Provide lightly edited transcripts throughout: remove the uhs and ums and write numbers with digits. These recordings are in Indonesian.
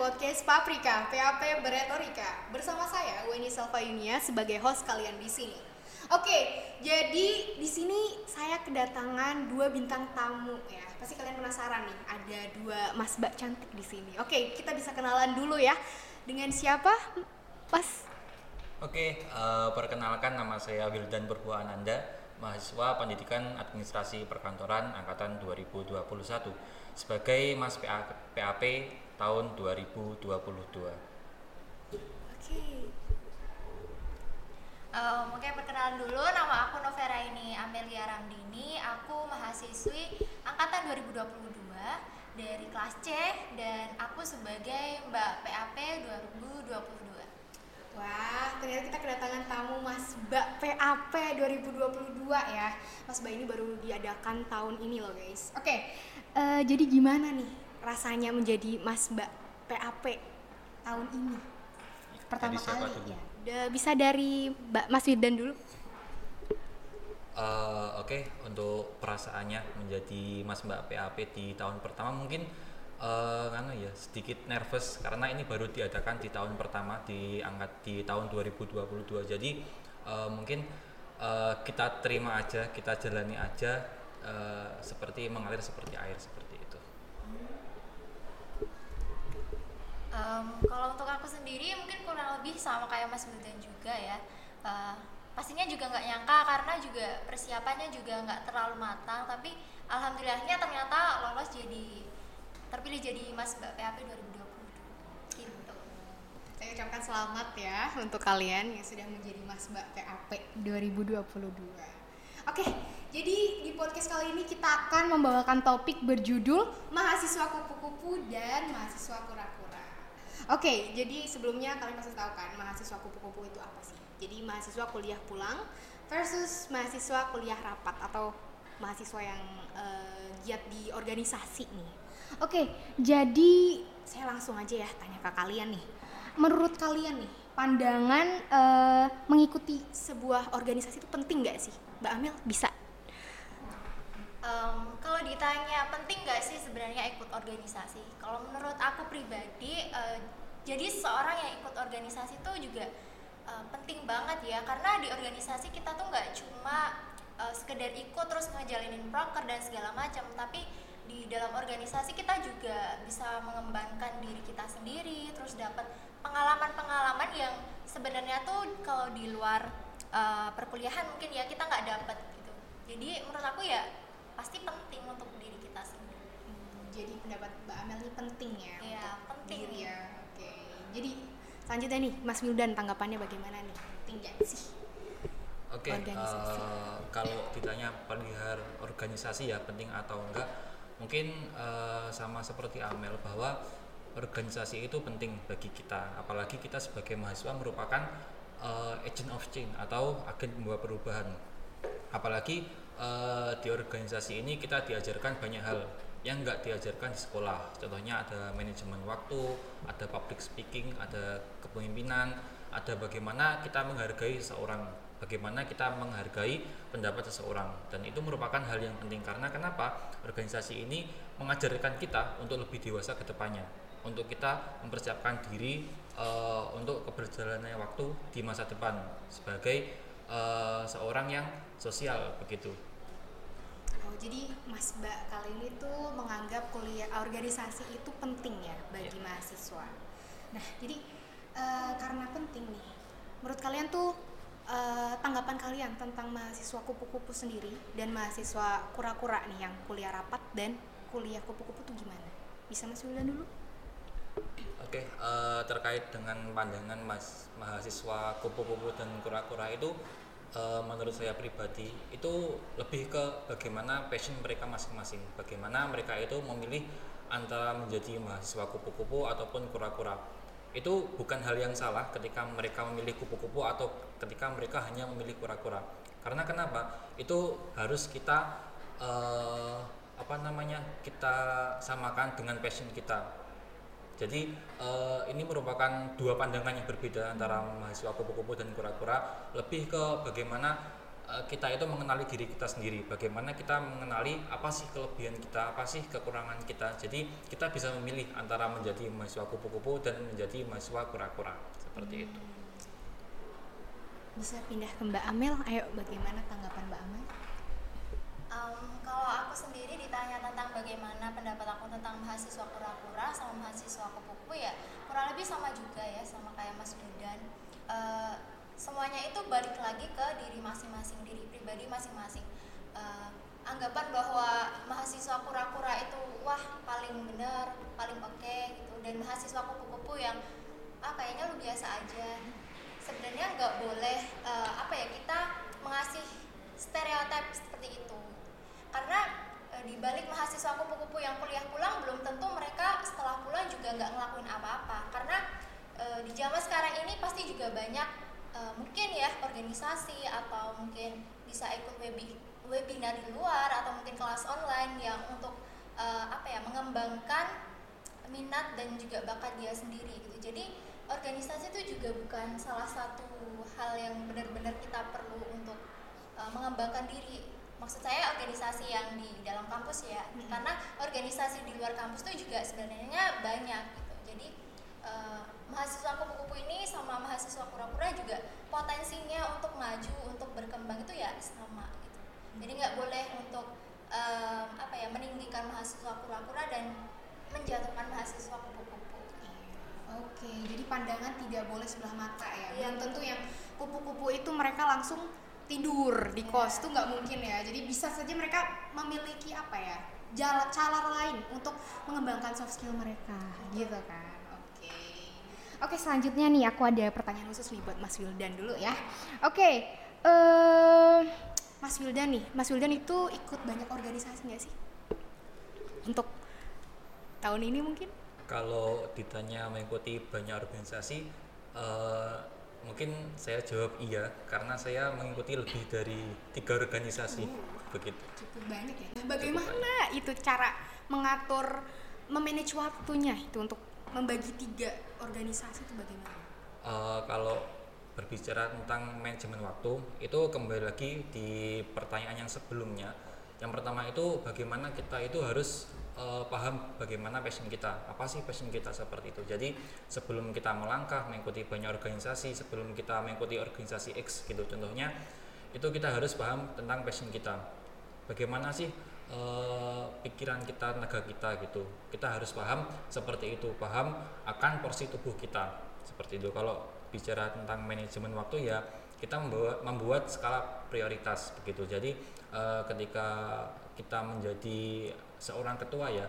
podcast Paprika, PAP Beretorika. Bersama saya Weni Salva Yunia sebagai host kalian di sini. Oke, jadi di sini saya kedatangan dua bintang tamu ya. Pasti kalian penasaran nih, ada dua Mas Mbak cantik di sini. Oke, kita bisa kenalan dulu ya. Dengan siapa, Mas? Oke, perkenalkan nama saya Wildan Purbo Ananda, mahasiswa Pendidikan Administrasi Perkantoran angkatan 2021 sebagai Mas PAP tahun 2022. Oke. Oke, perkenalan dulu, nama aku Novera ini Amelia Ramdini, aku mahasiswi angkatan 2022 dari kelas C dan aku sebagai Mbak PAP 2022. Wah, ternyata kita kedatangan tamu Mas Mbak PAP 2022 ya. Mas Mbak ini baru diadakan tahun ini loh guys. Oke, jadi gimana nih rasanya menjadi Mas Mbak PAP tahun ini? Pertama kali dulu? ya. Udah bisa dari Mbak Mas Wildan dulu. Oke, untuk perasaannya menjadi Mas Mbak PAP di tahun pertama mungkin sedikit nervous karena ini baru diadakan di tahun pertama di tahun 2022. Jadi mungkin kita terima aja, kita jalani aja seperti mengalir seperti air seperti itu. Kalau untuk aku sendiri mungkin kurang lebih sama kayak Mas Wildan juga ya. Pastinya juga nggak nyangka karena juga persiapannya juga nggak terlalu matang, tapi alhamdulillahnya ternyata lolos terpilih jadi Mas Mbak PAP 2022 gitu. Saya ucapkan selamat ya untuk kalian yang sudah menjadi Mas Mbak PAP 2022. Oke, jadi di podcast kali ini kita akan membawakan topik berjudul mahasiswa kupu-kupu dan mahasiswa kura-kura. Oke, jadi sebelumnya kalian pasti tahu kan mahasiswa kupu-kupu itu apa sih? Jadi mahasiswa kuliah pulang versus mahasiswa kuliah rapat atau mahasiswa yang giat di organisasi nih. Oke, jadi saya langsung aja ya tanya ke kalian nih. Menurut kalian nih, pandangan mengikuti sebuah organisasi itu penting nggak sih? Mbak Amel bisa? Kalau ditanya penting nggak sih sebenarnya ikut organisasi? Kalau menurut aku pribadi, jadi seorang yang ikut organisasi itu juga penting banget ya, karena di organisasi kita tuh nggak cuma sekedar ikut terus ngejalinin proker dan segala macam, tapi di dalam organisasi kita juga bisa mengembangkan diri kita sendiri, terus dapat pengalaman-pengalaman yang sebenarnya tuh kalau di luar perkuliahan mungkin ya kita nggak dapat gitu. Jadi menurut aku ya pasti penting untuk diri kita sendiri. Jadi pendapat Mbak Amel ini penting ya? Iya, penting ya. Oke. Jadi selanjutnya nih, Mas Wildan tanggapannya bagaimana nih? Penting nggak sih? Oke, kalau ditanya perihal organisasi ya penting atau enggak, mungkin sama seperti Amel bahwa organisasi itu penting bagi kita, apalagi kita sebagai mahasiswa merupakan agent of change atau agen pembawa perubahan. Apalagi di organisasi ini kita diajarkan banyak hal yang nggak diajarkan di sekolah. Contohnya ada manajemen waktu, ada public speaking, ada kepemimpinan, ada bagaimana kita menghargai seseorang, bagaimana kita menghargai pendapat seseorang, dan itu merupakan hal yang penting. Karena kenapa? Organisasi ini mengajarkan kita untuk lebih dewasa ke depannya, untuk kita mempersiapkan diri untuk keberjalannya waktu di masa depan sebagai seorang yang sosial begitu. Oh, jadi Mas Mbak kali ini tuh menganggap kuliah organisasi itu penting ya bagi mahasiswa. Nah, jadi karena penting nih, menurut kalian tuh tanggapan kalian tentang mahasiswa kupu-kupu sendiri dan mahasiswa kura-kura nih yang kuliah rapat dan kuliah kupu-kupu tuh gimana? Bisa Mas Wildan dulu? Oke, terkait dengan pandangan mahasiswa kupu-kupu dan kura-kura itu, menurut saya pribadi itu lebih ke bagaimana passion mereka masing-masing, bagaimana mereka itu memilih antara menjadi mahasiswa kupu-kupu ataupun kura-kura. Itu bukan hal yang salah ketika mereka memilih kupu-kupu atau ketika mereka hanya memilih kura-kura. Karena kenapa? Itu harus kita kita samakan dengan passion kita. Jadi ini merupakan dua pandangan yang berbeda antara mahasiswa kupu-kupu dan kura-kura, lebih ke bagaimana kita itu mengenali diri kita sendiri, bagaimana kita mengenali apa sih kelebihan kita, apa sih kekurangan kita. Jadi kita bisa memilih antara menjadi mahasiswa kupu-kupu dan menjadi mahasiswa kura-kura, seperti itu. Bisa pindah ke Mbak Amel, ayo bagaimana tanggapan Mbak Amel? Kalau aku sendiri ditanya tentang bagaimana pendapat aku tentang mahasiswa kura-kura sama mahasiswa kupu-kupu, ya kurang lebih sama juga ya, sama kayak Mas Wildan. Semuanya itu balik lagi ke diri masing-masing, diri pribadi masing-masing. Anggapan bahwa mahasiswa kura-kura itu wah paling benar, paling oke gitu, dan mahasiswa kupu-kupu yang kayaknya lu biasa aja. Sebenarnya nggak boleh kita mengasih stereotip seperti itu, karena di balik mahasiswa kupu-kupu yang kuliah pulang belum tentu mereka setelah pulang juga nggak ngelakuin apa-apa, karena di zaman sekarang ini pasti juga banyak mungkin ya organisasi atau mungkin bisa ikut webinar di luar atau mungkin kelas online yang untuk mengembangkan minat dan juga bakat dia sendiri gitu. Jadi organisasi itu juga bukan salah satu hal yang benar-benar kita perlu untuk mengembangkan diri. Maksud saya organisasi yang di dalam kampus ya, karena organisasi di luar kampus itu juga sebenarnya banyak gitu. Jadi mahasiswa kupu-kupu ini sama mahasiswa kura-kura juga potensinya untuk maju, untuk berkembang itu ya sama gitu. Jadi nggak boleh untuk meninggikan mahasiswa kura-kura dan menjatuhkan mahasiswa kupu-kupu. Oke, jadi pandangan tidak boleh sebelah mata ya. Belum tentu yang kupu-kupu itu mereka langsung tidur di kos, itu nggak mungkin ya. Jadi bisa saja mereka memiliki cara lain untuk mengembangkan soft skill mereka, gitu kan. Oke, selanjutnya nih aku ada pertanyaan khusus nih buat Mas Wildan dulu ya. Oke, Mas Wildan itu ikut banyak organisasi nggak sih? Untuk tahun ini mungkin? Kalau ditanya mengikuti banyak organisasi, mungkin saya jawab iya, karena saya mengikuti lebih dari 3 organisasi. Begitu. Cukup banyak ya. Bagaimana itu cara mengatur, memanage waktunya itu untuk membagi 3 organisasi itu bagaimana? Kalau berbicara tentang manajemen waktu, itu kembali lagi di pertanyaan yang sebelumnya. Yang pertama itu bagaimana kita itu harus paham bagaimana passion kita, apa sih passion kita seperti itu. Jadi sebelum kita melangkah mengikuti banyak organisasi, sebelum kita mengikuti organisasi X gitu contohnya, itu kita harus paham tentang passion kita. Bagaimana sih pikiran kita, tenaga kita gitu. Kita harus paham seperti itu, paham akan porsi tubuh kita seperti itu. Kalau bicara tentang manajemen waktu ya kita membuat skala prioritas begitu. Jadi ketika kita menjadi seorang ketua ya,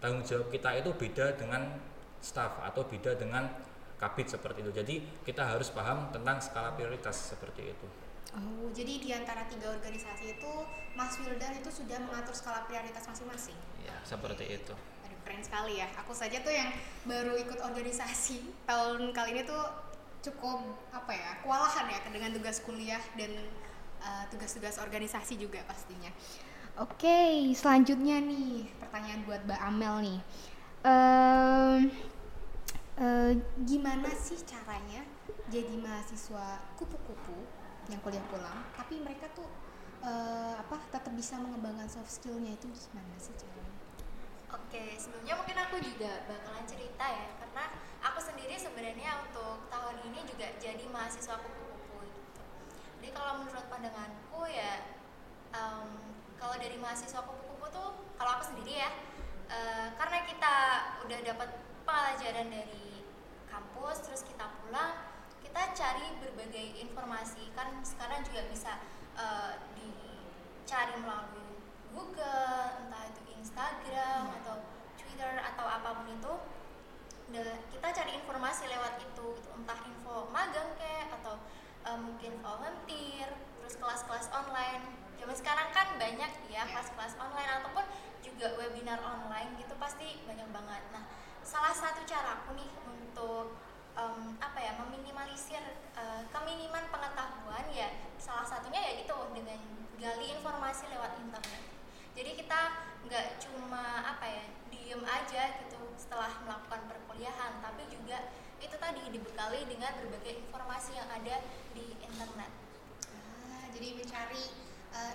tanggung jawab kita itu beda dengan staff atau beda dengan kabit seperti itu. Jadi kita harus paham tentang skala prioritas seperti itu. Oh, jadi di antara 3 organisasi itu Mas Wildan itu sudah mengatur skala prioritas masing-masing? Ya, seperti itu. Aduh, keren sekali ya. Aku saja tuh yang baru ikut organisasi tahun kali ini tuh cukup kewalahan ya dengan tugas kuliah dan tugas-tugas organisasi juga pastinya. Oke, selanjutnya nih pertanyaan buat Mbak Amel nih. Gimana sih caranya jadi mahasiswa kupu-kupu yang kuliah pulang, tapi mereka tuh tetap bisa mengembangkan soft skill-nya, itu gimana sih caranya? Oke, sebelumnya mungkin aku juga bakalan cerita ya, karena aku sendiri sebenarnya untuk tahun ini juga jadi mahasiswa kupu-kupu gitu. Jadi kalau menurut pandanganku ya, kalau dari mahasiswa kupu-kupu tuh, kalau aku sendiri ya, karena kita udah dapat pelajaran dari kampus, terus kita pulang, kita cari berbagai informasi. Kan sekarang juga bisa dicari melalui Google, entah itu Instagram atau Twitter atau apapun itu. Kita cari informasi lewat itu, entah info magang atau mungkin volunteer, terus kelas-kelas online. Zaman sekarang kan banyak ya kelas-kelas online ataupun juga webinar online gitu, pasti banyak banget. Nah, salah satu caraku nih untuk meminimalisir keminiman pengetahuan ya, salah satunya ya itu dengan gali informasi lewat internet. Jadi kita nggak cuma diem aja gitu setelah melakukan perkuliahan, tapi juga itu tadi dibekali dengan berbagai informasi yang ada di internet. jadi mencari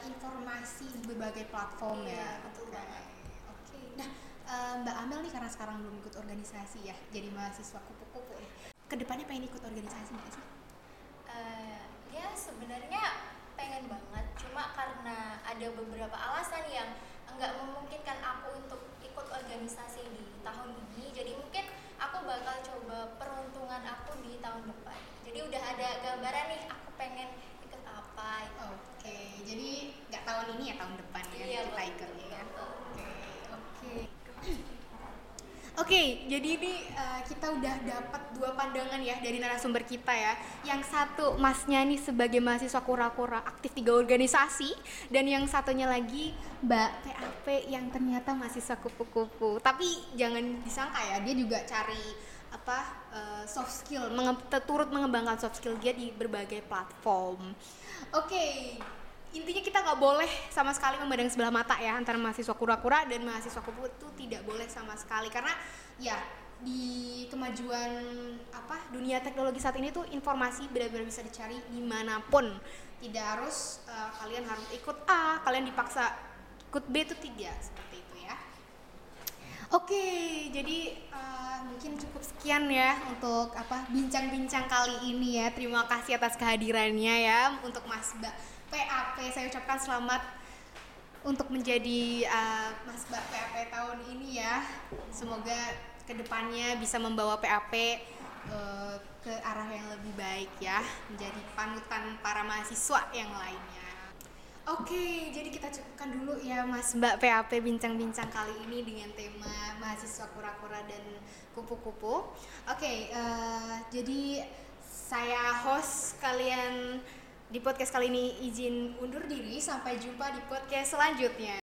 informasi di berbagai platform ya. Betul banget. Oke. Nah, Mbak Amel nih karena sekarang belum ikut organisasi ya, jadi mahasiswa kupu-kupu nih. Kedepannya pengen ikut organisasi nggak sih? Ya sebenarnya pengen banget, cuma karena ada beberapa alasan yang enggak memungkinkan aku untuk ikut organisasi di tahun ini, jadi mungkin aku bakal coba peruntungan aku di tahun depan. Jadi udah ada gambaran nih aku pengen ikut apa. Oke, jadi nggak tahun ini ya, tahun depan ya Iya, kita betul. ikutnya ya. Oke. Oke, jadi ini kita udah dapat 2 pandangan ya dari narasumber kita ya. Yang satu Masnya nih sebagai mahasiswa kura-kura aktif 3 organisasi, dan yang satunya lagi Mbak PAP yang ternyata mahasiswa kupu-kupu. Tapi jangan disangka ya, dia juga cari soft skill, turut mengembangkan soft skill dia di berbagai platform. Oke. Intinya kita nggak boleh sama sekali memandang sebelah mata ya antara mahasiswa kura-kura dan mahasiswa kupu itu tidak boleh sama sekali, karena ya di kemajuan dunia teknologi saat ini tuh informasi benar-benar bisa dicari dimanapun, tidak harus kalian harus ikut A, kalian dipaksa ikut B, itu tidak seperti itu ya. Oke, jadi mungkin cukup sekian ya untuk bincang-bincang kali ini ya. Terima kasih atas kehadirannya ya untuk Mas Mbak PAP. Saya ucapkan selamat untuk menjadi Mas Mbak PAP tahun ini ya. Semoga kedepannya bisa membawa PAP ke arah yang lebih baik ya, menjadi panutan para mahasiswa yang lainnya. Oke, jadi kita cukupkan dulu ya Mas Mbak PAP bincang-bincang kali ini dengan tema mahasiswa kura-kura dan kupu-kupu. Oke, jadi saya host kalian di podcast kali ini izin undur diri. Sampai jumpa di podcast selanjutnya.